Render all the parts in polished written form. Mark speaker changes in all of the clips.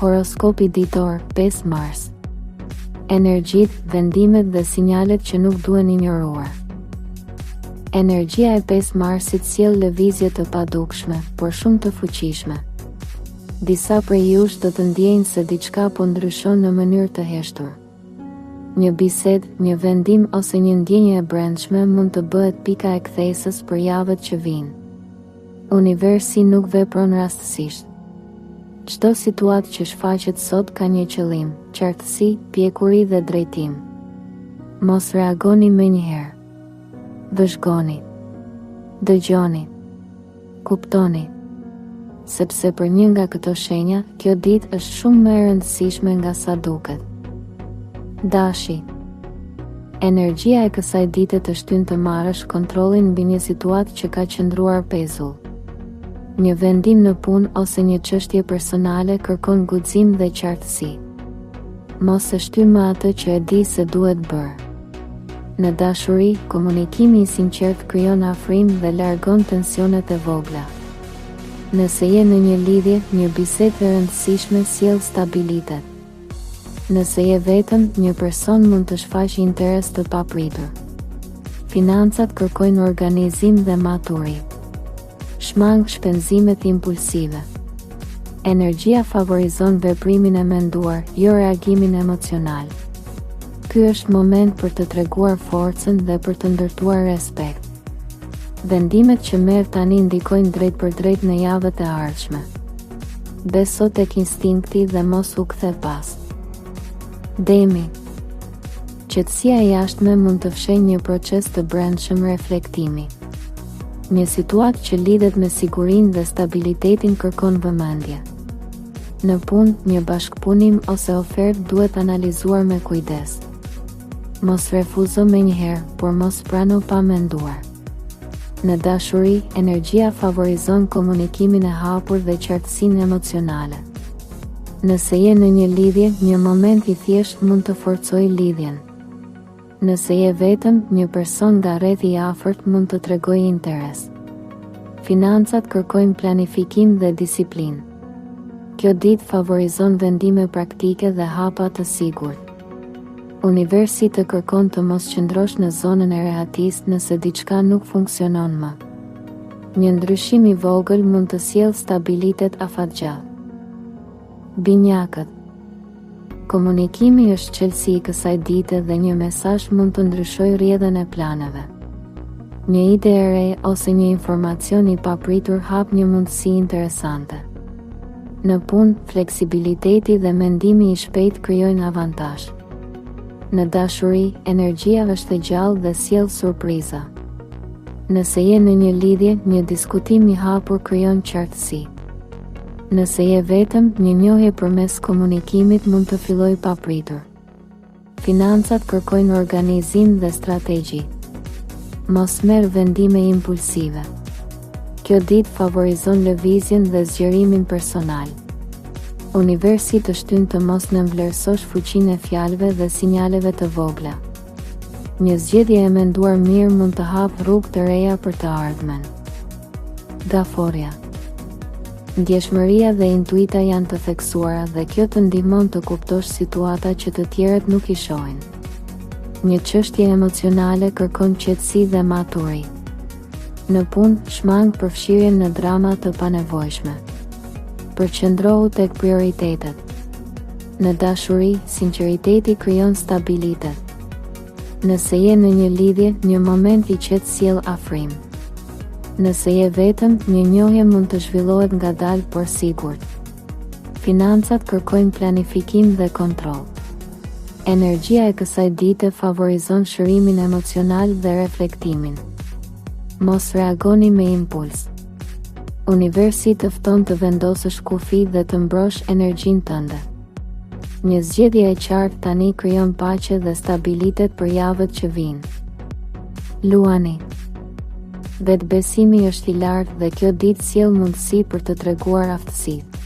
Speaker 1: Horoskopi ditor, 5 Mars. Energjitë, vendimet dhe sinjalet që nuk duhen injoruar. Energjia e 5 Marsit sjell lëvizje të padukshme, por shumë të fuqishme. Disa prej jush do të ndjejnë se diçka po ndryshon në mënyrë të heshtur. Një bisedë, një vendim ose një ndjenje e brendshme mund të bëhet pika e kthesës për javët që vijnë. Universi nuk vepron rastësisht. Çdo situatë që shfaqet sot ka një qëllim, qartësi, pjekuri dhe drejtim. Mos reagoni menjëherë. Vëzhgoni. Dëgjoni. Kuptoni. Sepse për një nga këto shenja, kjo ditë është shumë më e rëndësishme nga sa duket. Dashi. Energjia e kësaj dite të shtyn të marrësh kontrollin mbi një situatë që ka qëndruar pezull. Një vendim në punë ose një çështje personale kërkon guxim dhe qartësi. Mos e shty më atë që e di se duhet bërë. Në dashuri, komunikimi i sinqert krijon afrim dhe largon tensionet e vogla. Nëse je në një lidhje, një bisedë e rëndësishme sjell stabilitet. Nëse je vetëm, një person mund të shfaqë interes të papritur. Financat kërkojnë organizim dhe maturi. Shmang shpenzimet impulsive. Energjia favorizon veprimin e menduar, jo reagimin emocional. Ky është moment për të treguar forcën dhe për të ndërtuar respekt. Vendimet që merr tani ndikojnë drejt për drejt në javët e ardhshme. Beso tek instinkti dhe mos u kthe pas. Demi. Qetësia e jashtme mund të fshejë një proces të brendshëm reflektimi. Një situatë që lidhet me sigurinë dhe stabilitetin kërkon vëmendje. Në punë, një bashkëpunim ose ofertë duhet analizuar me kujdes. Mos refuzo menjëherë, por mos prano pa menduar. Në dashuri, energjia favorizon komunikimin e hapur dhe qartësinë emocionale. Nëse je në një lidhje, një moment i thjeshtë mund të forcojë lidhjen. Nëse je vetëm, një person nga rrethi i afërt mund të tregojë interes. Financat kërkojnë planifikim dhe disiplinë. Kjo ditë favorizon vendime praktike dhe hapa të sigurt. Universi të kërkon të mos qëndrosh në zonën e rehatisë nëse diçka nuk funksionon më. Një ndryshim i vogël mund të sjellë stabilitet afatgjat. Binjakët. Komunikimi është çelësi i kësaj dite dhe një mesazh mund të ndryshojë rrjedhën e planeve. Një ide e re ose një informacion i papritur hap një mundësi interesante. Në punë, fleksibiliteti dhe mendimi i shpejtë krijojnë avantazh. Në dashuri, energjia është e gjallë dhe sjell surpriza. Nëse je në një lidhje, një diskutim i hapur krijon qartësi. Nëse je vetëm, një njohje përmes komunikimit mund të fillojë papritur. Financat kërkojnë organizim dhe strategji. Mos merr vendime impulsive. Kjo ditë favorizon lëvizjen dhe zgjerimin personal. Universi të shtyn të mos nënvlerësosh fuqinë e fjalëve dhe sinjaleve të vogla. Një zgjedhje e menduar mirë mund të hapë rrugë të reja për të ardhmen. Daforia. Ndjeshmëria dhe intuita janë të theksuara dhe kjo të ndihmon të kuptosh situata që të tjerët nuk i shohin. Një çështje emocionale kërkon qetësi dhe maturi. Në punë, shmang përfshirjen në drama të panevojshme. Përqendrohu tek prioritetet. Në dashuri, sinqeriteti krijon stabilitet. Nëse je në një lidhje, një moment i qetë sjell afrim. Nëse je vetëm, një njohje mund të zhvillohet ngadalë por sigurt. Financat kërkojnë planifikim dhe kontroll. Energjia e kësaj dite favorizon shërimin emocional dhe reflektimin. Mos reagoni me impuls. Universi të fton të vendosësh kufi dhe të mbrosh energjinë tënde. Një zgjedhje e qartë tani krijon paqe dhe stabilitet për javët që vijnë. Luani. Vetbesimi është i lartë dhe kjo ditë sjell mundësi për të treguar aftësitë.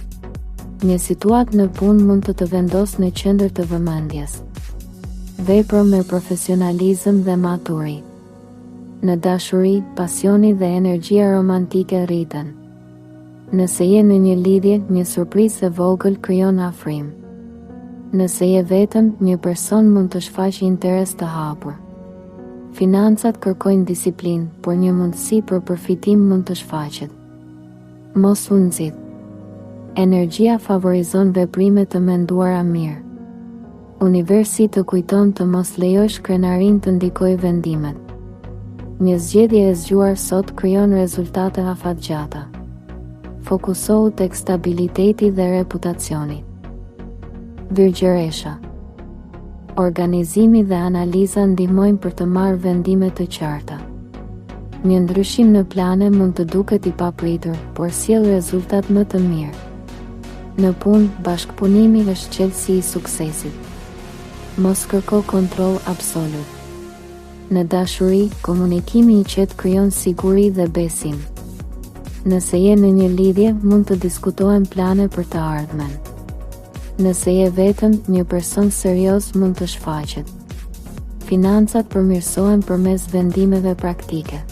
Speaker 1: Një situatë në punë mund të vendosë në qendër të vëmendjes. Vepro me profesionalizëm dhe maturi. Në dashuri, pasioni dhe energjia romantike rriten. Nëse je në një lidhje, një surprizë e vogël krijon afrim. Nëse je vetëm, një person mund të shfaqë interes të hapur. Financat kërkojnë disiplinë, por një mundësi për përfitim mund të shfaqet. Mos u nxit. Energjia favorizon veprime të menduara mirë. Universi të kujton të mos lejosh krenarin të ndikojë vendimet. Një zgjedhje e zgjuar sot krijon rezultate afatgjata. Fokusohu tek stabiliteti dhe reputacioni. Virgjëresha. Organizimi dhe analiza ndihmojnë për të marrë vendime të qarta. Një ndryshim në plane mund të duket i papritur, por sjell rezultat më të mirë. Në punë, bashkëpunimi është çelësi i suksesit. Mos kërko kontroll absolut. Në dashuri, komunikimi i qetë krijon siguri dhe besim. Nëse je në një lidhje, mund të diskutohen plane për të ardhmen. Nëse je vetëm, një person serioz mund të shfaqet. Financat përmirësohen përmes vendimeve praktike.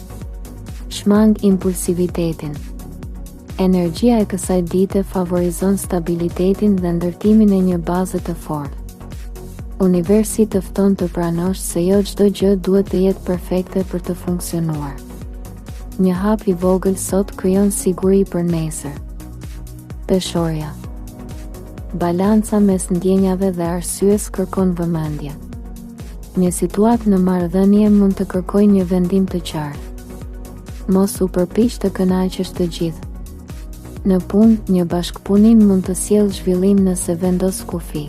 Speaker 1: Shmang impulsivitetin. Energjia e kësaj dite favorizon stabilitetin dhe ndërtimin e një baze të fortë. Universi të fton të pranosh se jo çdo gjë duhet të jetë perfekte për të funksionuar. Një hap i vogël sot krijon siguri për nesër. Peshorja. Balanca mes ndjenjave dhe arsyes kërkon vëmendje. Një situatë në marrëdhënie mund të kërkojë një vendim të qartë. Mos u përpiq të kënaqësh të gjithë. Në punë, një bashkëpunim mund të sjellë zhvillim nëse vendos kufi.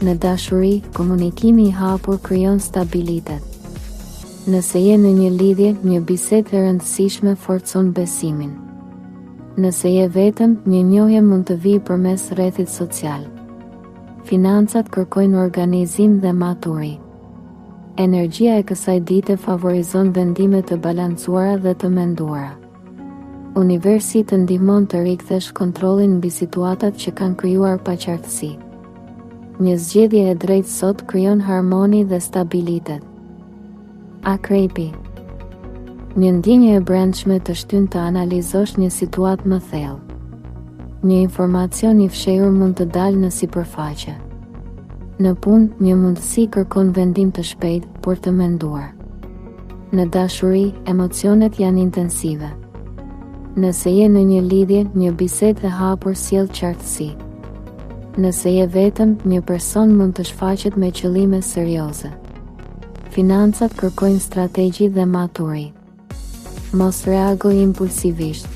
Speaker 1: Në dashuri, komunikimi i hapur krijon stabilitet. Nëse je në një lidhje, një bisedë e rëndësishme forcon besimin. Nëse je vetëm, një njohje mund të vijë përmes rrethit social. Financat kërkojnë organizim dhe maturi. Energjia e kësaj dite favorizon vendime të balancuara dhe të menduara. Universi të ndihmon të rikthesh kontrollin mbi situatat që kanë krijuar paqartësi. Një zgjedhje e drejtë sot krijon harmoni dhe stabilitet. Akrepi. Një ndjenjë e brendshme të shtyn të analizosh një situatë më thellë. Një informacion i fshehur mund të dalë në sipërfaqe. Në punë, një mundësi kërkon vendim të shpejtë, por të menduar. Në dashuri, emocionet janë intensive. Nëse je në një lidhje, një bisedë e hapur sjell qartësi. Nëse je vetëm, një person mund të shfaqet me qëllime serioze. Financat kërkojnë strategji dhe maturi. Mos reagoj impulsivisht.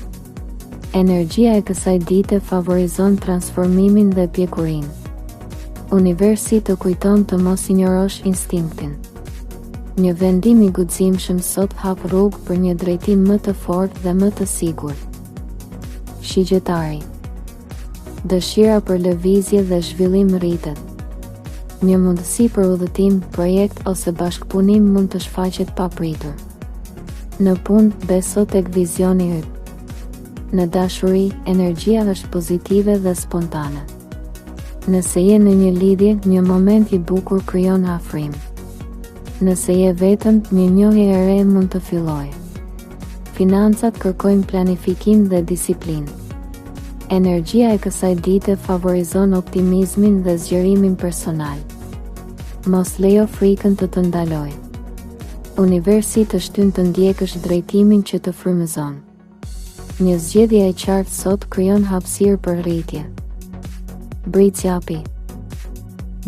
Speaker 1: Energjia e kësaj dite favorizon transformimin dhe pjekurinë. Universi të kujton të mos injorosh instinktin. Një vendim i guximshëm sot hap rrugë për një drejtim më të fortë dhe më të sigurt. Shigjetari. Dëshira për lëvizje dhe zhvillim rritet. Një mundësi për udhëtim, projekt ose bashkëpunim mund të shfaqet papritur. Në punë, beso tek vizioni yt. Në dashuri, energjia është pozitive dhe spontane. Nëse je në një lidhje, një moment i bukur krijon afrim. Nëse je vetëm, një njohje e re mund të fillojë. Financat kërkojnë planifikim dhe disiplinë. Energjia e kësaj dite favorizon optimizmin dhe zgjerimin personal. Mos lejo frikën të të ndalojë. Universi të shtyn të ndjekësh drejtimin që të frymëzon. Një zgjedhje e qartë sot krijon hapësirë për rritje. Britsjapi.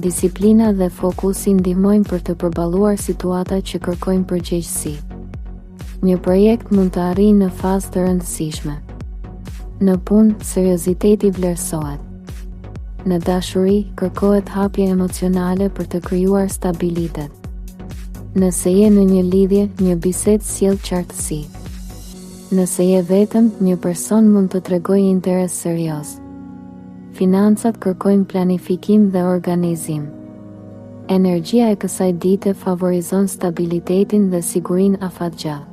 Speaker 1: Disiplina dhe fokusi ndihmojnë për të përballuar situata që kërkojnë përgjegjësi. Një projekt mund të arrijë në fazë të rëndësishme. Në punë, serioziteti vlerësohet. Në dashuri, kërkohet hapje emocionale për të krijuar stabilitet. Nëse je në një lidhje, një bisedë sjell qartësi. Nëse je vetëm, një person mund të tregojë interes serioz. Financat kërkojnë planifikim dhe organizim. Energjia e kësaj dite favorizon stabilitetin dhe sigurinë afatgjat.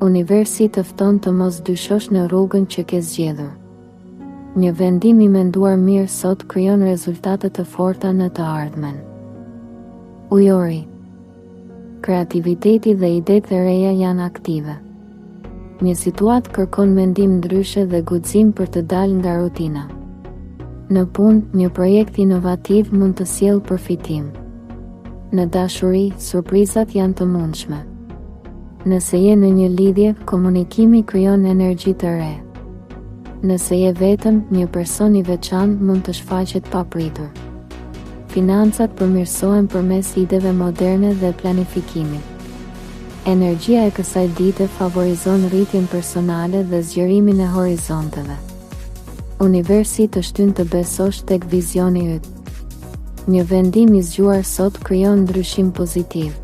Speaker 1: Universi të fton të mos dyshosh në rrugën që ke zgjedhur. Një vendim i menduar mirë sot krijon rezultate të forta në të ardhmen. Ujori. Kreativiteti dhe idetë e reja janë aktive. Një situatë kërkon mendim ndryshe dhe guxim për të dalë nga rutina. Në punë, një projekt inovativ mund të sjellë përfitim. Në dashuri, surprizat janë të mundshme. Nëse je në një lidhje, komunikimi krijon energji të re. Nëse je vetëm, një person i veçantë mund të shfaqet papritur. Financat përmirësohen përmes ideve moderne dhe planifikimit. Energjia e kësaj dite favorizon rritjen personale dhe zgjerimin e horizonteve. Universi të shtyn të besosh tek vizioni yt. Një vendim i zgjuar sot krijon ndryshim pozitiv.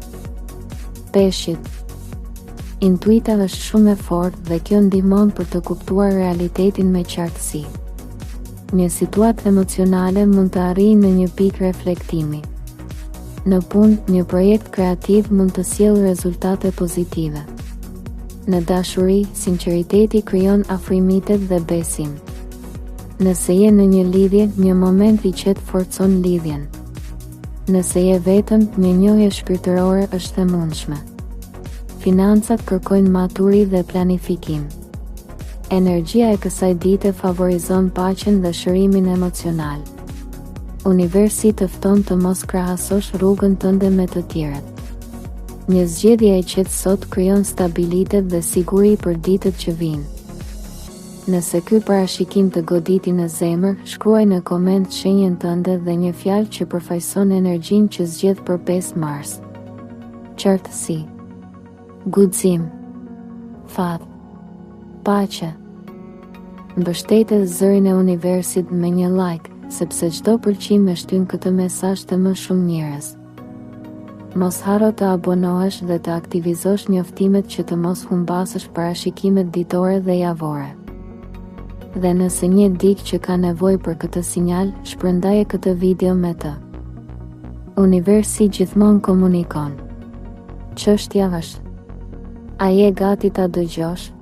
Speaker 1: Peshqit. Intuita është shumë e fortë dhe kjo ndihmon për të kuptuar realitetin me qartësi. Një situatë emocionale mund të arrijë në një pikë reflektimi. Në punë, një projekt kreativ mund të sjellë rezultate pozitive. Në dashuri, sinqeriteti krijon afrimitet dhe besim. Nëse je në një lidhje, një moment i qetë forcon lidhjen. Nëse je vetëm, një njohje shpirtërore është e mundshme. Financat kërkojnë maturi dhe planifikim. Energjia e kësaj dite favorizon paqen dhe shërimin emocional. Universi të fton të mos krahasosh rrugën tënde me të tjerët. Një zgjedhje e qetë sot krijon stabilitet dhe siguri për ditët që vijnë. Nëse ky parashikim të goditi në zemër, shkruaj në koment shenjën tënde dhe një fjalë që përfaqëson energjinë që zgjedh për 5 mars. Qartësi, guxim, fat, paqe. Mbështetë zërin e universit me një like, sepse çdo pëlqim e shtyn këtë mesazh të më shumë njerëz. Mos harro të abonohesh dhe të aktivizosh njoftimet që të mos humbasësh parashikimet ditore dhe javore. Dhe nëse një dikë që ka nevojë për këtë sinjal, shpërndaje këtë video me të. Universi gjithmonë komunikon. Çështja është: a je gati ta dëgjosh?